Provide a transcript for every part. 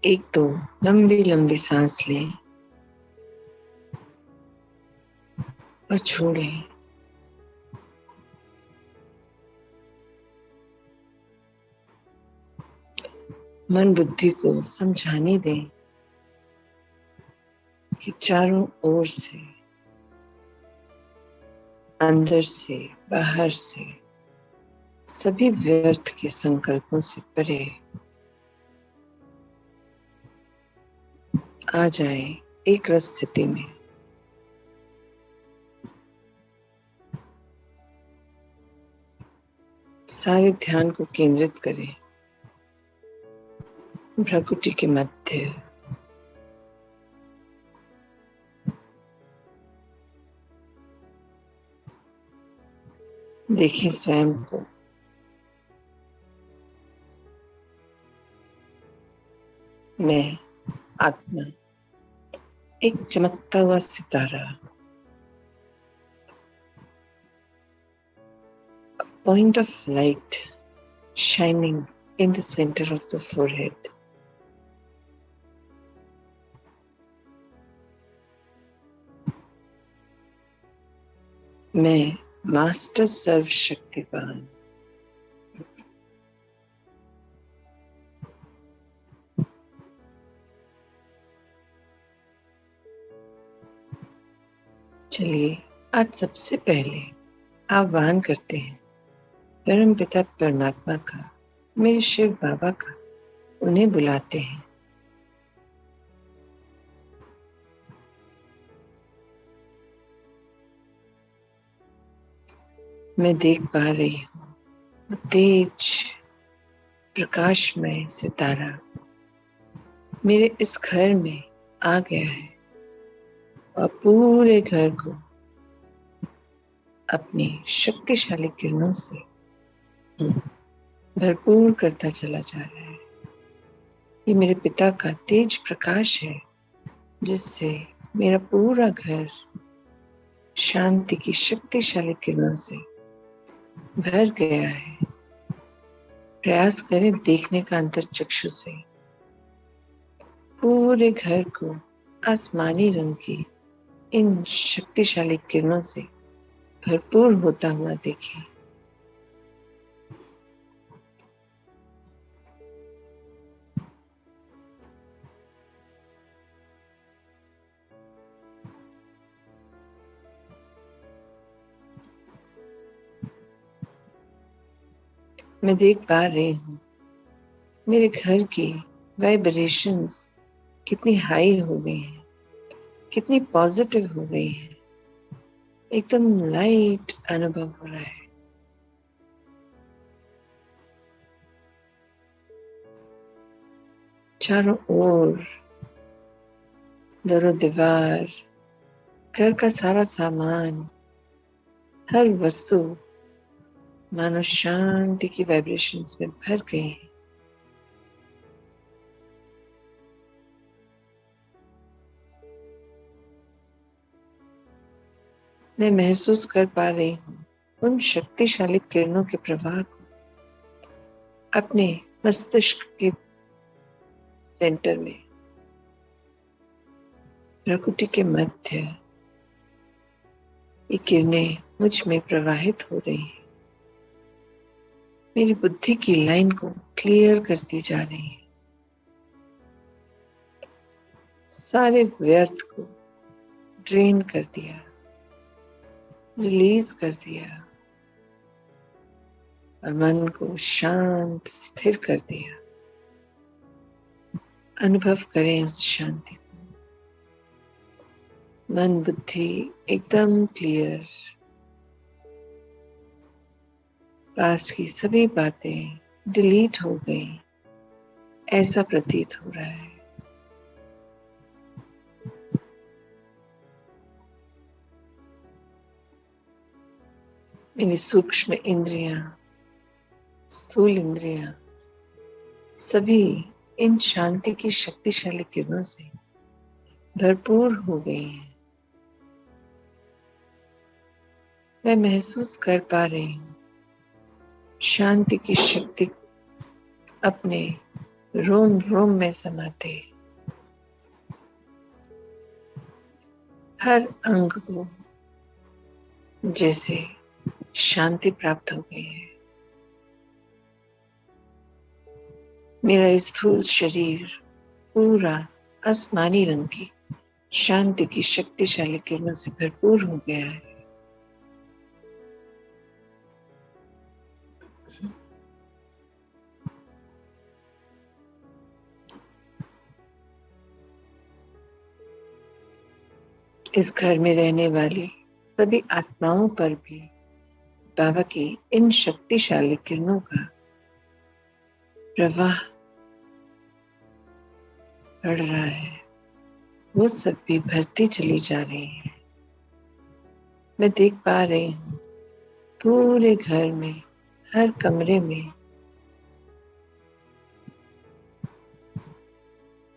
एक तो लंबी लंबी सांस लें और छोड़ें। मन बुद्धि को समझाने दें कि चारों ओर से, अंदर से, बाहर से सभी व्यर्थ के संकल्पों से परे आ जाए एक रस स्थिति में। सारे ध्यान को केंद्रित करें भ्रुकुटी के मध्य। देखें स्वयं को। मैं आत्मा, एक चमकता हुआ सितारा, point of light shining in the center of the forehead. मैं मास्टर सर्वशक्तिवान, चलिए आज सबसे पहले आह्वान करते हैं परम पिता परमात्मा का, मेरे शिव बाबा का। उन्हें बुलाते हैं। मैं देख पा रही हूँ तेज प्रकाशमय सितारा मेरे इस घर में आ गया है और पूरे घर को अपनी शक्तिशाली किरणों से भरपूर करता चला जा रहा है। ये मेरे पिता का तेज प्रकाश है जिससे मेरा पूरा घर शांति की शक्तिशाली किरणों से भर गया है। प्रयास करें देखने का अंतर्चक्षु से पूरे घर को आसमानी रंग की इन शक्तिशाली किरणों से भरपूर होता हुआ देखें। मैं देख पा रही हूँ मेरे घर की वाइब्रेशंस कितनी हाई हो गई हैं, कितनी पॉजिटिव हो गई है। एकदम लाइट अनुभव हो रहा है। चारों ओर, दरो दीवार, घर का सारा सामान, हर वस्तु मानो शांति की वाइब्रेशंस में भर गई है। मैं महसूस कर पा रही हूँ उन शक्तिशाली किरणों के प्रवाह को अपने मस्तिष्क के सेंटर में, प्रकृति के मध्य। ये किरणें मुझ में प्रवाहित हो रही हैं, मेरी बुद्धि की लाइन को क्लियर करती जा रही है। सारे व्यर्थ को ड्रेन कर दिया, रिलीज कर दिया और मन को शांत स्थिर कर दिया। अनुभव करें उस शांति को। मन बुद्धि एकदम क्लियर, पास्ट की सभी बातें डिलीट हो गई, ऐसा प्रतीत हो रहा है। मेरी सूक्ष्म इंद्रियां, स्थूल इंद्रियां सभी इन शांति की शक्तिशाली किरणों से भरपूर हो गई हैं। मैं महसूस कर पा रही हूँ शांति की शक्ति अपने रोम रोम में समाते, हर अंग को जैसे शांति प्राप्त हो गई है। मेरा स्थूल शरीर पूरा आसमानी रंग की शांति की शक्तिशाली किरणों से भरपूर हो गया है। इस घर में रहने वाली सभी आत्माओं पर भी बाबा की इन शक्तिशाली किरणों का प्रवाह बढ़ रहा है। वो सब भी भरती चली जा रही है। मैं देख पा रही हूँ पूरे घर में, हर कमरे में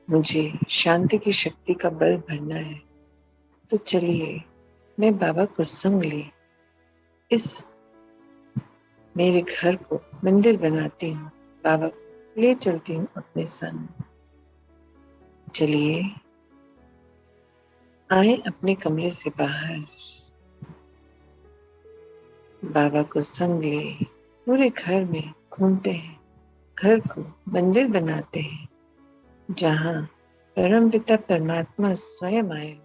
मुझे शांति की शक्ति का बल भरना है। तो चलिए मैं बाबा को संग ले इस मेरे घर को मंदिर बनाती हूँ। बाबा को ले चलती हूँ अपने संग। चलिए आए अपने कमरे से बाहर, बाबा को संग ले पूरे घर में घूमते हैं, घर को मंदिर बनाते हैं जहाँ परमपिता परमात्मा स्वयं आए।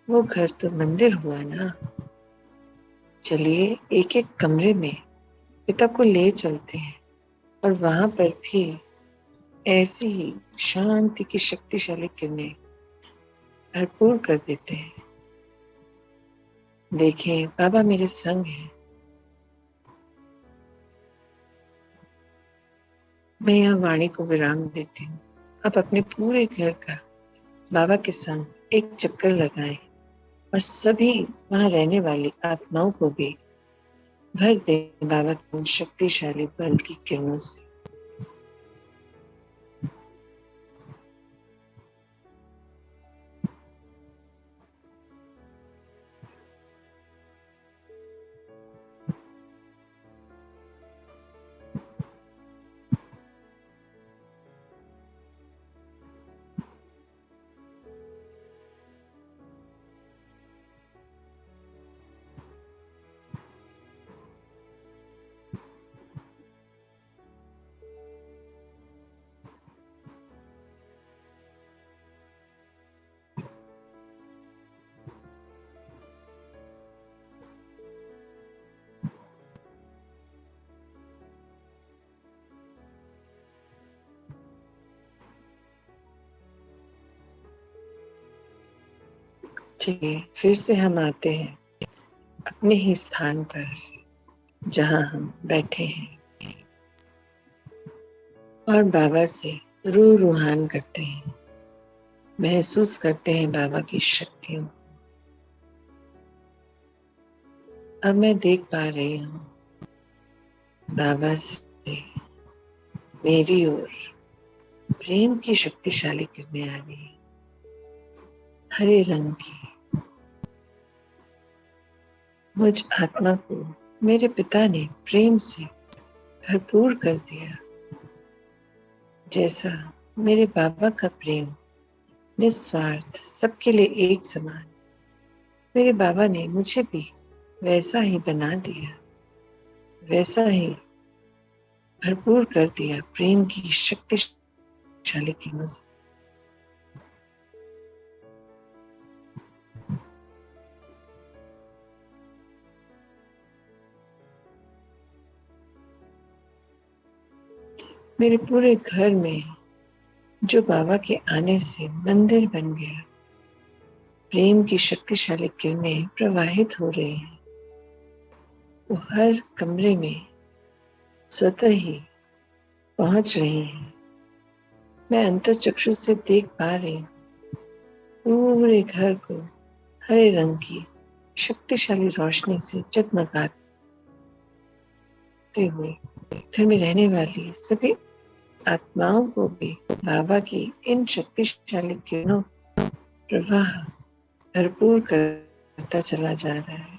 वो घर तो मंदिर हुआ ना। चलिए एक एक कमरे में पिता को ले चलते हैं और वहां पर भी ऐसी ही शांति की शक्तिशाली किरणें भरपूर कर देते हैं। देखें बाबा मेरे संग हैं। मैं यहाँ वाणी को विराम देती हूँ। आप अपने पूरे घर का बाबा के संग एक चक्कर लगाएं और सभी वहां रहने वाली आत्माओं को भी भर दें बाबा की शक्तिशाली बल की किरणों से। चलिए फिर से हम आते हैं अपने ही स्थान पर जहां हम बैठे हैं और बाबा से रूहान करते हैं, महसूस करते हैं बाबा की शक्तियों। अब मैं देख पा रही हूँ बाबा से मेरी ओर प्रेम की शक्तिशाली किरणें आ रही है, हरे रंग की। मुझ आत्मा को मेरे पिता ने प्रेम से भरपूर कर दिया, जैसा मेरे बाबा का प्रेम निस्वार्थ सबके लिए एक समान। मेरे बाबा ने मुझे भी वैसा ही बना दिया, वैसा ही भरपूर कर दिया प्रेम की शक्तिशाली किरणों से। मेरे पूरे घर में जो बाबा के आने से मंदिर बन गया, प्रेम की शक्तिशाली किरणें प्रवाहित हो रही हैं। वो हर कमरे में स्वतः ही पहुंच रही हैं। मैं अंतर्चक्षु से देख पा रही हूँ पूरे घर को हरे रंग की शक्तिशाली रोशनी से जगमगाते हुए। घर में रहने वाली सभी आत्माओं को भी बाबा की इन शक्तिशाली किरणों प्रवाह भरपूर करता चला जा रहा है।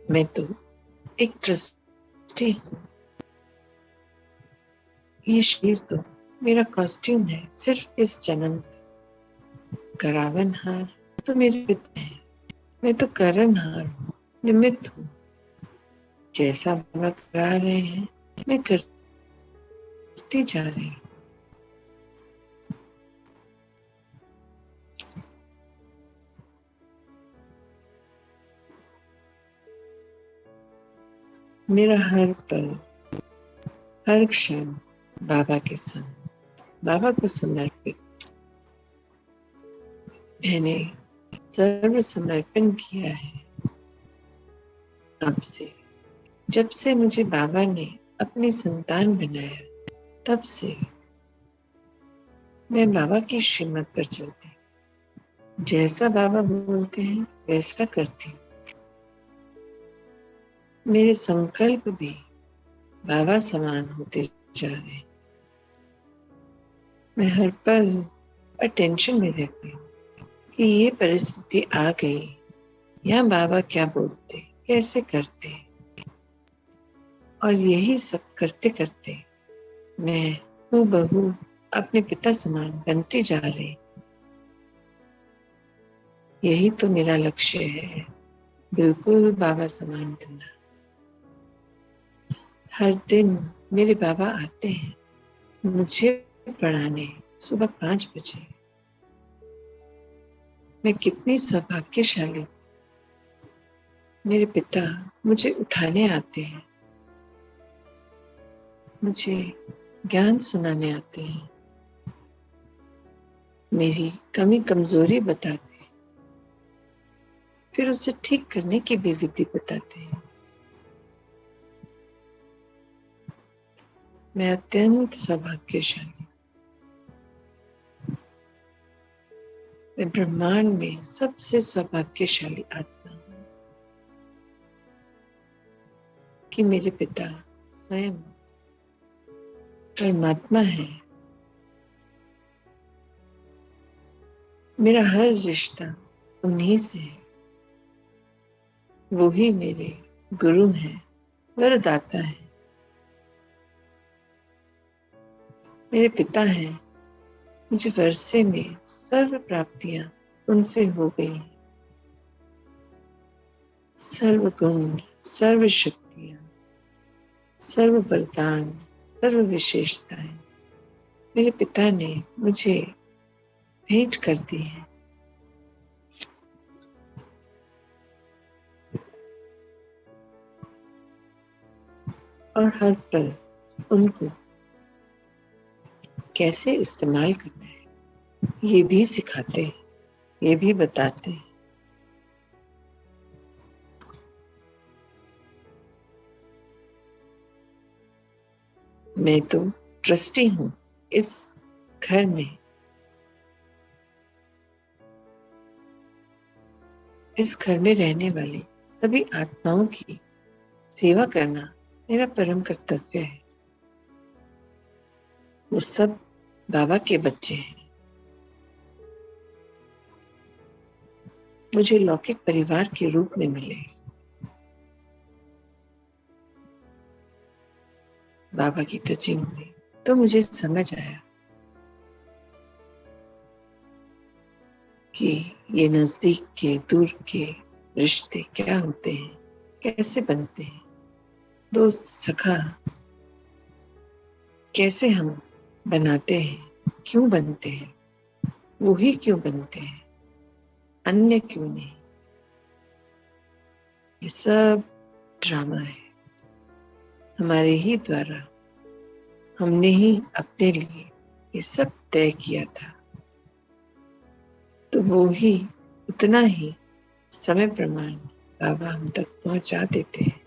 मैं तो एक ट्रस्टी हूँ। ये शरीर तो मेरा कॉस्ट्यूम है, सिर्फ इस जन्म का रावणहार तो मेरे पिता है। मैं तो करणहार हूँ, निमित्त हूँ। जैसा बाबा करा रहे हैं मैं करती जा रही हूँ। मेरा हर पल, हर क्षण बाबा के संग, बाबा को समर्पित। मैंने सर्व समर्पण किया है। अब से, जब से मुझे बाबा ने अपनी संतान बनाया, तब से मैं बाबा की श्रीमत पर चलती हूँ। जैसा बाबा बोलते हैं वैसा करती हूँ। मेरे संकल्प भी बाबा समान होते जा रहे हैं। मैं हर पल अटेंशन में रहती हूँ कि ये परिस्थिति आ गई, यहाँ बाबा क्या बोलते, कैसे करते, और यही सब करते करते मैं हूबहू अपने पिता समान बनती जा रही। यही तो मेरा लक्ष्य है, बिल्कुल बाबा समान बनना। हर दिन मेरे बाबा आते हैं मुझे पढ़ाने, सुबह 5 बजे। मैं कितनी सौभाग्यशाली। मेरे पिता मुझे उठाने आते हैं, मुझे ज्ञान सुनाने आते हैं, मेरी कमी कमजोरी बताते हैं, फिर उसे ठीक करने की भी विधि बताते हैं। मैं अत्यंत सौभाग्यशाली। मैं ब्रह्मांड में सबसे सौभाग्यशाली आत्मा हूँ कि मेरे पिता स्वयं परमात्मा है। मेरा हर रिश्ता उन्हीं से है। वो ही मेरे गुरु हैं, वरदाता है। मेरे पिता हैं, मुझे वर्षे में सर्व प्राप्तियां उनसे हो गई। सर्व गुण, सर्व शक्तियां, सर्व वरदान, सर्व विशेषताएं मेरे पिता ने मुझे भेंट कर दी है। और हर पल उनको कैसे इस्तेमाल करना है ये भी सिखाते हैं, ये भी बताते हैं। मैं तो ट्रस्टी हूँ इस घर में। इस घर में रहने वाली सभी आत्माओं की सेवा करना मेरा परम कर्तव्य है। वो सब बाबा के बच्चे हैं। मुझे लौकिक परिवार के रूप में मिले। बाबा की टचिंग हुई तो मुझे समझ आया कि ये नजदीक के, दूर के रिश्ते क्या होते हैं, कैसे बनते हैं। दोस्त, सखा कैसे हम बनाते हैं, क्यों बनते हैं, वो ही क्यों बनते हैं, अन्य क्यों नहीं। ये सब ड्रामा है, हमारे ही द्वारा। हमने ही अपने लिए ये सब तय किया था। तो वो ही, उतना ही समय प्रमाण बाबा हम तक पहुंचा देते हैं।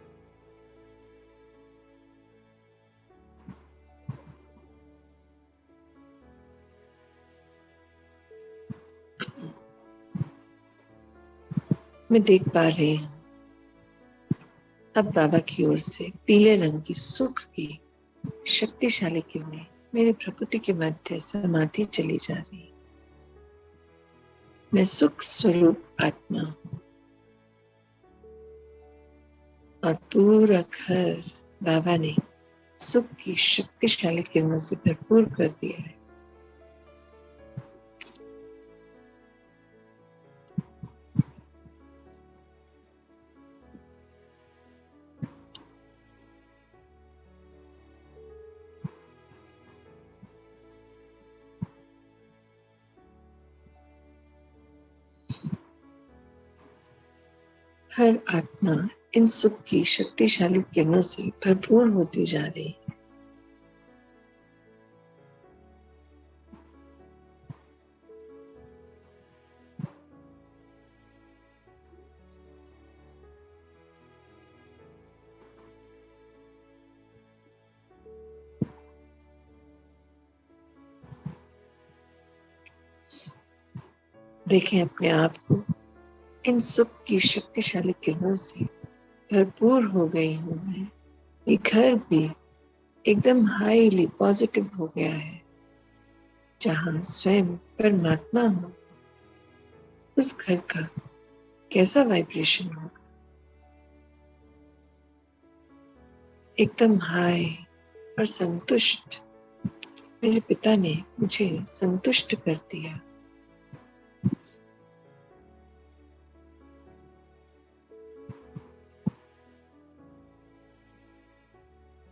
मैं देख पा रही हूँ अब बाबा की ओर से पीले रंग की सुख की शक्तिशाली किरणें मेरे प्रकृति के मध्य समाधि चली जा रही है। मैं सुख स्वरूप आत्मा हूँ। और पूरा घर बाबा ने सुख की शक्तिशाली किरणों से भरपूर कर दिया है। हर आत्मा इन सुख की शक्तिशाली किरणों से भरपूर होती जा रही है। देखें अपने आप को इन सुख की शक्तिशाली किरणों से भरपूर हो गई हूं मैं। ये घर भी एकदम हाईली पॉजिटिव हो गया है। जहां स्वयं परमात्मा हो, उस घर का कैसा वाइब्रेशन होगा? एकदम हाई और संतुष्ट। मेरे पिता ने मुझे संतुष्ट कर दिया।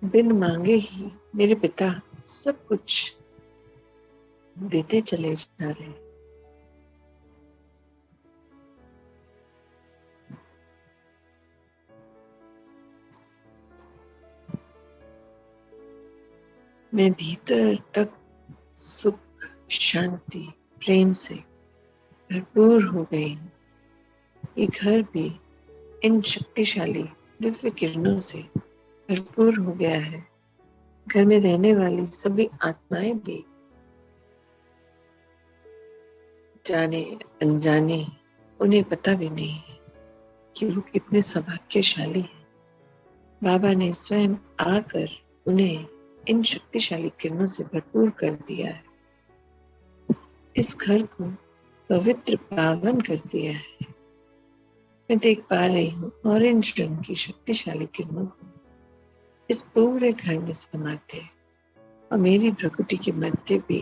बिन मांगे ही मेरे पिता सब कुछ देते चले जा रहे हैं। मैं भीतर तक सुख, शांति, प्रेम से भरपूर हो गई हूँ। ये घर भी इन शक्तिशाली दिव्य किरणों से भरपूर हो गया है। घर में रहने वाली सभी आत्माएं भी जाने अनजाने उन्हें पता भी नहीं है कि वो कितने सौभाग्यशाली हैं। बाबा ने स्वयं आकर उन्हें इन शक्तिशाली किरणों से भरपूर कर दिया है। इस घर को पवित्र पावन कर दिया है। मैं देख पा रही हूँ ऑरेंज रंग की शक्तिशाली किरणों को इस पूरे घर में समाते और मेरी प्रकृति के मध्य भी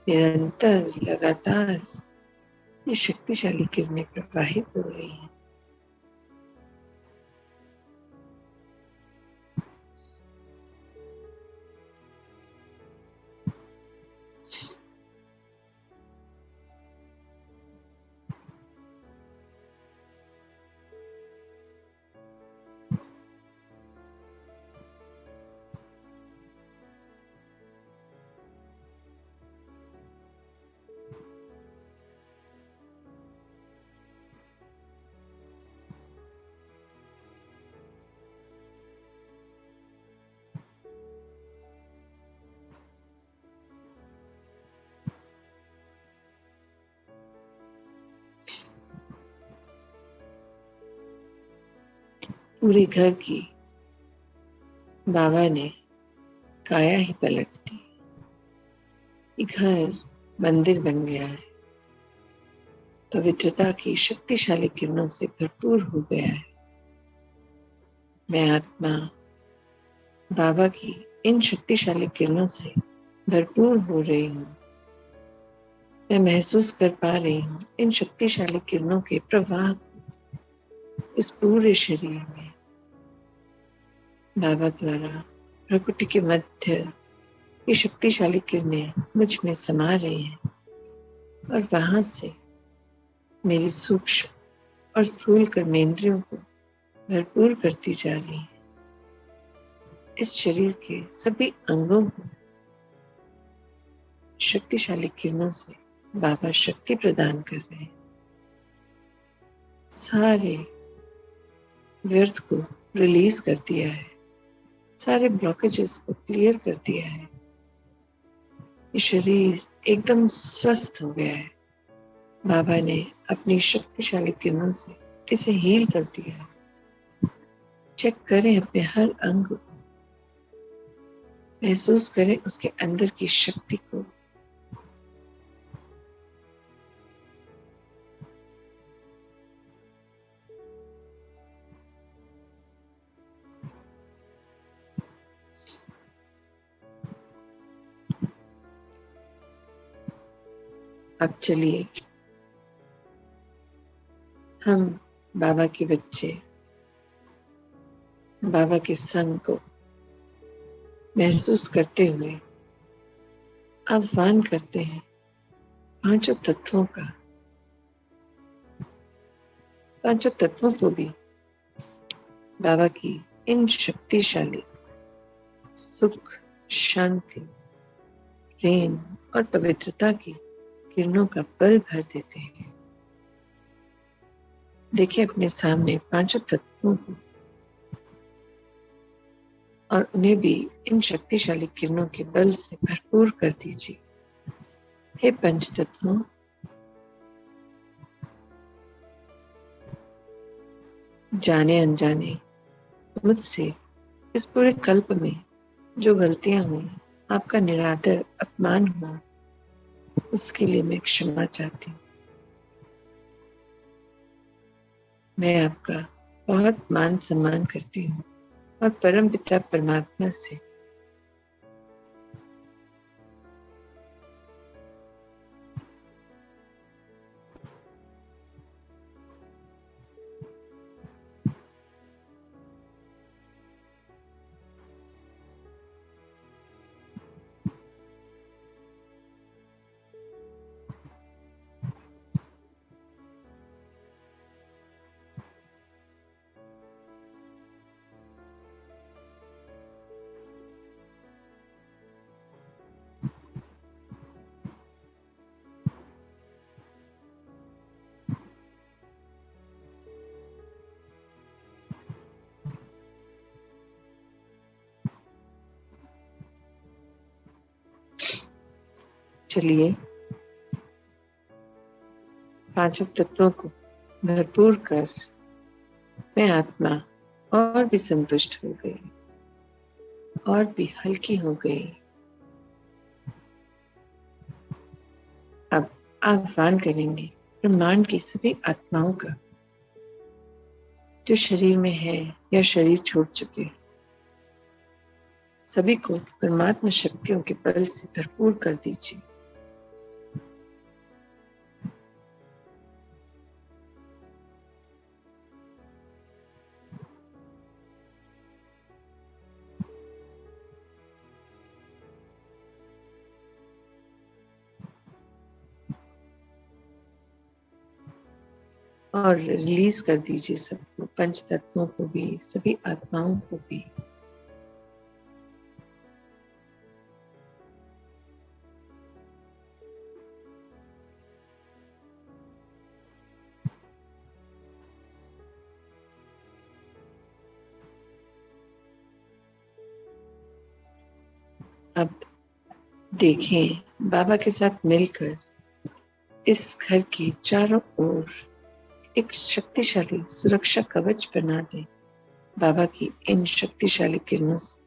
निरंतर लगातार ये शक्तिशाली किरणें प्रवाहित हो रही हैं। पूरे घर की बाबा ने काया ही पलट दी। ये घर मंदिर बन गया है। पवित्रता की शक्तिशाली किरणों से भरपूर हो गया है। मैं आत्मा बाबा की इन शक्तिशाली किरणों से भरपूर हो रही हूँ। मैं महसूस कर पा रही हूँ इन शक्तिशाली किरणों के प्रवाह इस पूरे शरीर में। बाबा द्वारा प्रकृति के मध्य ये शक्तिशाली किरणें मुझ में समा रही हैं और वहां से मेरी सूक्ष्म और स्थूल कर्मेंद्रियों को भरपूर करती जा रही है। इस शरीर के सभी अंगों को शक्तिशाली किरणों से बाबा शक्ति प्रदान कर रहे हैं। सारे व्यर्थ को रिलीज कर दिया है। सारे ब्लॉकेजेस को क्लियर कर दिया है। ये शरीर एकदम स्वस्थ हो गया है। बाबा ने अपनी शक्तिशाली किरणों से इसे हील कर दिया है। चेक करें अपने हर अंग को, महसूस करें उसके अंदर की शक्ति को। अब चलिए हम बाबा के बच्चे बाबा के संग को महसूस करते हुए आह्वान करते हैं पांचों तत्वों का, पांचों तत्वों को भी बाबा की इन शक्तिशाली सुख, शांति, प्रेम और पवित्रता की किरणों का बल भर देते हैं। देखिए अपने सामने पांचों तत्वों को और उन्हें भी इन शक्तिशाली किरणों के बल से भरपूर कर दीजिए। हे पंच तत्वों, जाने अनजाने मुझसे इस पूरे कल्प में जो गलतियां हुई, आपका निरादर अपमान हुआ, उसके लिए मैं क्षमा चाहती हूँ। मैं आपका बहुत मान सम्मान करती हूँ और परम पिता परमात्मा से चलिए पांचों तत्वों को भरपूर कर मैं आत्मा और भी संतुष्ट हो गई और भी हल्की हो गई। अब आह्वान करेंगे ब्रह्मांड की सभी आत्माओं का जो शरीर में है या शरीर छोड़ चुके, सभी को परमात्मा शक्तियों के बल से भरपूर कर दीजिए। और रिलीज कर दीजिए सबको, पंच तत्वों को भी, सभी आत्माओं को भी। अब देखें बाबा के साथ मिलकर इस घर की चारों ओर एक शक्तिशाली सुरक्षा कवच बना दें बाबा की इन शक्तिशाली किरणों से।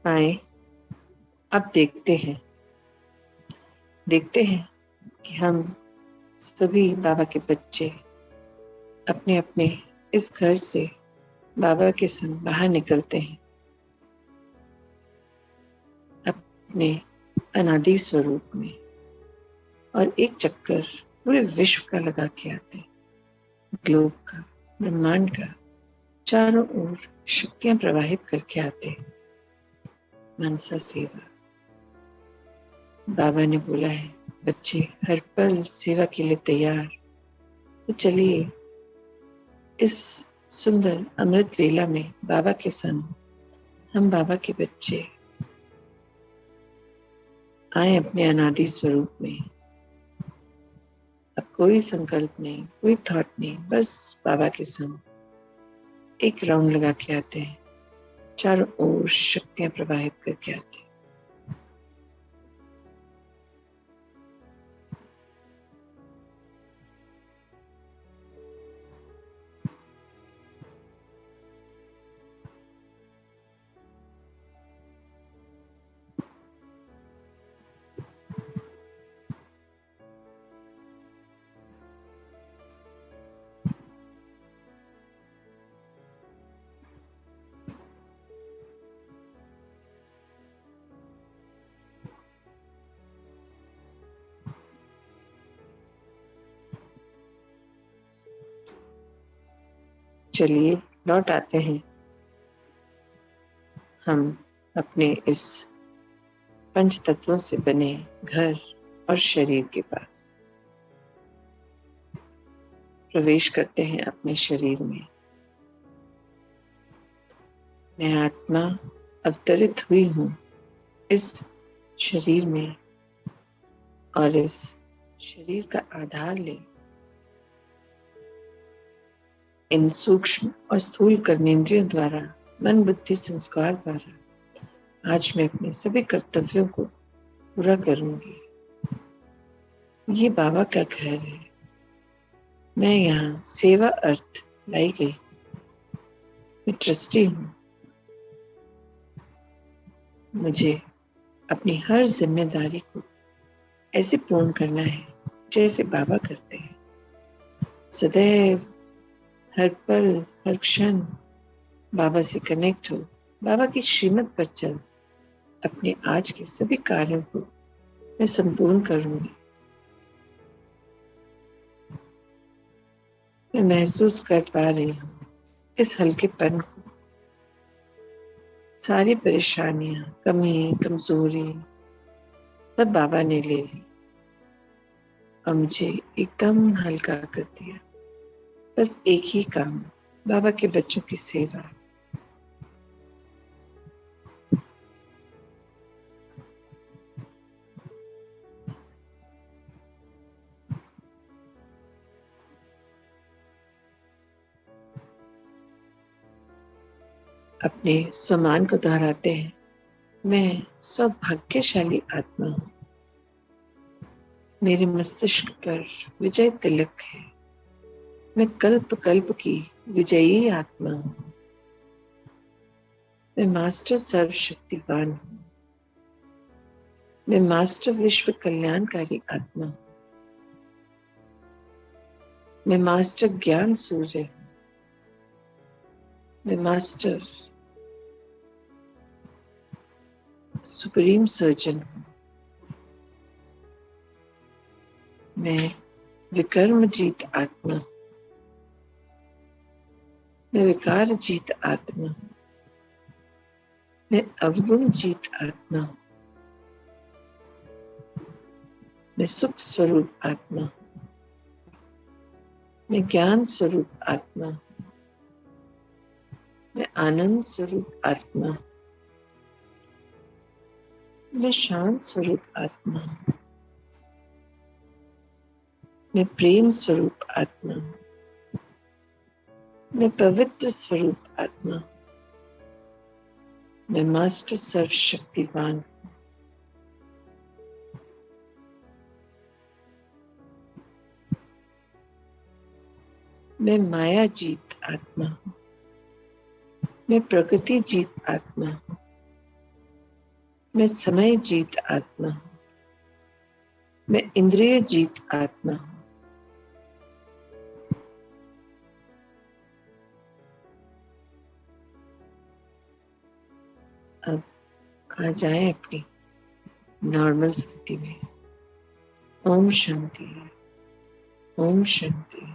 आए अब देखते हैं कि हम सभी बाबा के बच्चे अपने अपने इस घर से बाबा के संग बाहर निकलते हैं, अपने अनादि स्वरूप में, और एक चक्कर पूरे विश्व का लगा के आते हैं, ग्लोब का, ब्रह्मांड का, चारों ओर शक्तियां प्रवाहित करके आते हैं। मनसा सेवा, बाबा ने बोला है बच्चे हर पल सेवा के लिए तैयार। तो चलिए इस सुंदर अमृत वेला में बाबा के संग हम बाबा के बच्चे आए अपने अनादि स्वरूप में। अब कोई संकल्प नहीं, कोई थॉट नहीं, बस बाबा के संग एक राउंड लगा के आते हैं। चारों ओर शक्तियां प्रवाहित करके आती हैं। चलिए लौट आते हैं हम अपने इस पंच तत्वों से बने घर और शरीर के पास। प्रवेश करते हैं अपने शरीर में। मैं आत्मा अवतरित हुई हूँ इस शरीर में, और इस शरीर का आधार ले इन सूक्ष्म और स्थूल कर्मेंद्रियों द्वारा, मन बुद्धि संस्कार द्वारा आज मैं अपने सभी कर्तव्यों को पूरा करूंगी। ये बाबा का घर है। मैं यहाँ सेवा अर्थ लाई गई। मैं ट्रस्टी हूँ। मुझे अपनी हर जिम्मेदारी को ऐसे पूर्ण करना है जैसे बाबा करते हैं। सदैव हर पल हर क्षण बाबा से कनेक्ट हो, बाबा की श्रीमत पर चल। अपने आज के सभी कार्यों को मैं संपूर्ण करूंगी। मैं महसूस कर पा रही हूँ इस हल्केपन को। सारी परेशानियां, कमी, कमजोरी सब बाबा ने ले ली और मुझे एकदम हल्का कर दिया। बस एक ही काम, बाबा के बच्चों की सेवा। अपने सम्मान को दोहराते हैं। मैं सौभाग्यशाली आत्मा हूँ। मेरे मस्तिष्क पर विजय तिलक है। मैं कल्प कल्प की विजयी आत्मा हूँ। मैं मास्टर सर्वशक्तिवान हूँ। मैं मास्टर विश्व कल्याणकारी आत्मा हूँ। मैं मास्टर ज्ञान सूर्य हूँ। मैं मास्टर सुप्रीम सर्जन हूँ। मैं विकर्म जीत आत्मा हूँ। मैं विकार जीत आत्मा हूँ। मैं अवगुण जीत आत्मा हूँ। मैं सुख स्वरूप आत्मा हूँ। मैं ज्ञान स्वरूप आत्मा हूँ। मैं आनंद स्वरूप आत्मा हूँ। मैं शांत स्वरूप आत्मा हूँ। मैं प्रेम स्वरूप आत्मा हूँ। मैं पवित्र स्वरूप आत्मा हूँ। मैं मास्टर सर्वशक्तिवान हूँ। मैं माया जीत आत्मा हूँ। मैं प्रकृति जीत आत्मा हूँ। मैं समय जीत आत्मा हूँ। मैं इंद्रिय जीत आत्मा हूँ। अब आ जाए अपनी नॉर्मल स्थिति में। ओम शांति। ओम शांति।